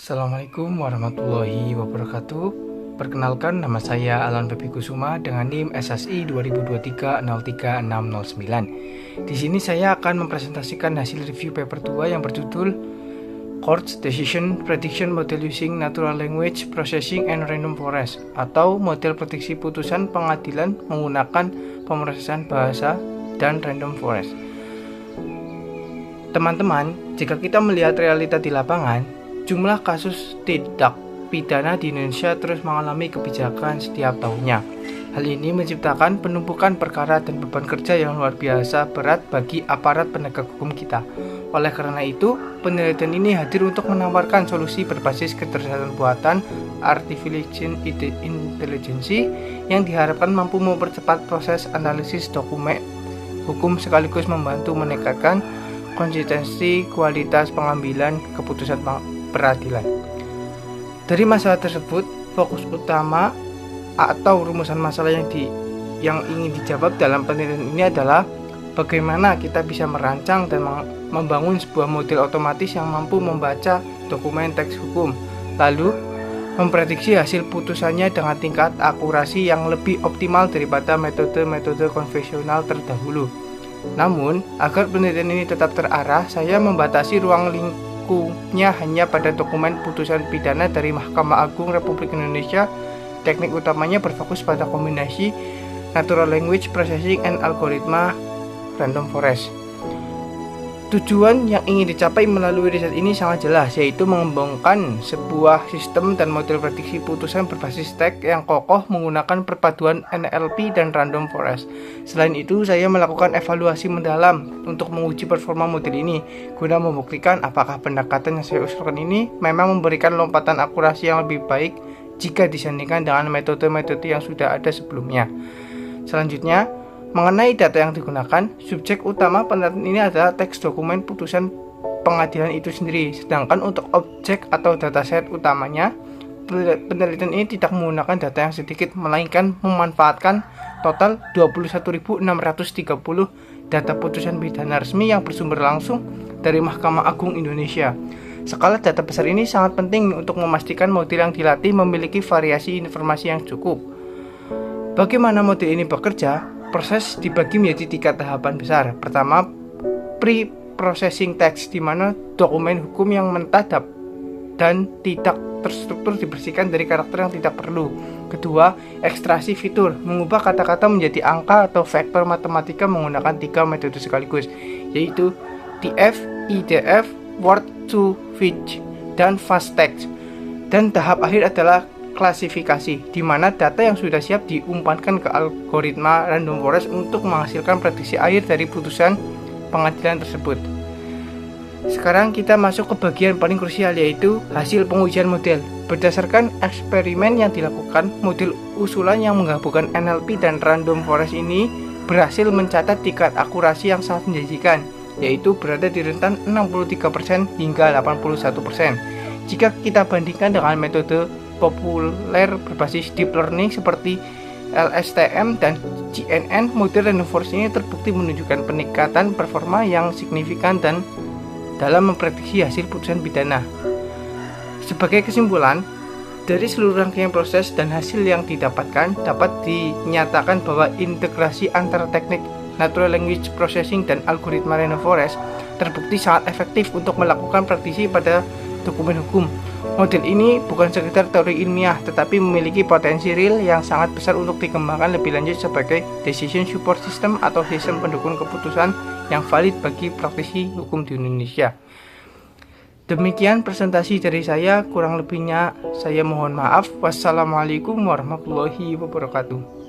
Assalamualaikum warahmatullahi wabarakatuh. Perkenalkan, nama saya Alan Pepi Kusuma dengan NIM SSI 2023-03609. Di sini saya akan mempresentasikan hasil review paper 2 yang berjudul Court's Decision Prediction Model Using Natural Language Processing and Random Forest, atau model prediksi putusan pengadilan menggunakan pemrosesan bahasa dan random forest. Teman-teman, jika kita melihat realita di lapangan, jumlah kasus tindak pidana di Indonesia terus mengalami kebijakan setiap tahunnya. Hal ini menciptakan penumpukan perkara dan beban kerja yang luar biasa berat bagi aparat penegak hukum kita. Oleh karena itu, penelitian ini hadir untuk menawarkan solusi berbasis kecerdasan buatan Artificial Intelligence yang diharapkan mampu mempercepat proses analisis dokumen hukum sekaligus membantu meningkatkan konsistensi kualitas pengambilan keputusan peradilan. Dari masalah tersebut, fokus utama atau rumusan masalah yang ingin dijawab dalam penelitian ini adalah bagaimana kita bisa merancang dan membangun sebuah model otomatis yang mampu membaca dokumen teks hukum, lalu memprediksi hasil putusannya dengan tingkat akurasi yang lebih optimal daripada metode-metode konvensional terdahulu. Namun, agar penelitian ini tetap terarah, saya membatasi ruang lingkupnya hanya pada dokumen putusan pidana dari Mahkamah Agung Republik Indonesia. Teknik utamanya berfokus pada kombinasi Natural Language Processing and Algoritma Random Forest. Tujuan yang ingin dicapai melalui riset ini sangat jelas, yaitu mengembangkan sebuah sistem dan model prediksi putusan berbasis teks yang kokoh menggunakan perpaduan NLP dan Random Forest. Selain itu, saya melakukan evaluasi mendalam untuk menguji performa model ini, guna membuktikan apakah pendekatan yang saya usulkan ini memang memberikan lompatan akurasi yang lebih baik jika disandingkan dengan metode-metode yang sudah ada sebelumnya. Selanjutnya, mengenai data yang digunakan, subjek utama penelitian ini adalah teks dokumen putusan pengadilan itu sendiri. Sedangkan untuk objek atau dataset utamanya, penelitian ini tidak menggunakan data yang sedikit, melainkan memanfaatkan total 21.630 data putusan pidana resmi yang bersumber langsung dari Mahkamah Agung Indonesia. Skala data besar ini sangat penting untuk memastikan model yang dilatih memiliki variasi informasi yang cukup. Bagaimana model ini bekerja? Proses dibagi menjadi 3 tahapan besar. Pertama, pre-processing text, di mana dokumen hukum yang mentah dan tidak terstruktur dibersihkan dari karakter yang tidak perlu. Kedua, ekstraksi fitur, mengubah kata-kata menjadi angka atau vektor matematika menggunakan 3 metode sekaligus, yaitu TF, IDF, Word to Speech, dan Fast Text. Dan tahap akhir adalah klasifikasi, di mana data yang sudah siap diumpankan ke algoritma Random Forest untuk menghasilkan prediksi akhir dari putusan pengadilan tersebut. Sekarang kita masuk ke bagian paling krusial, yaitu hasil pengujian model. Berdasarkan eksperimen yang dilakukan, model usulan yang menggabungkan NLP dan Random Forest ini berhasil mencatat tingkat akurasi yang sangat menjanjikan, yaitu berada di rentan 63% hingga 81%. Jika kita bandingkan dengan metode populer berbasis deep learning seperti LSTM dan CNN, model Random Forest ini terbukti menunjukkan peningkatan performa yang signifikan dan dalam memprediksi hasil putusan pidana. Sebagai kesimpulan, dari seluruh rangkaian proses dan hasil yang didapatkan, dapat dinyatakan bahwa integrasi antara teknik Natural Language Processing dan algoritma Random Forest terbukti sangat efektif untuk melakukan prediksi pada dokumen hukum. Model ini bukan sekedar teori ilmiah, tetapi memiliki potensi real yang sangat besar untuk dikembangkan lebih lanjut sebagai decision support system atau sistem pendukung keputusan yang valid bagi praktisi hukum di Indonesia. Demikian presentasi dari saya, kurang lebihnya saya mohon maaf. Wassalamualaikum warahmatullahi wabarakatuh.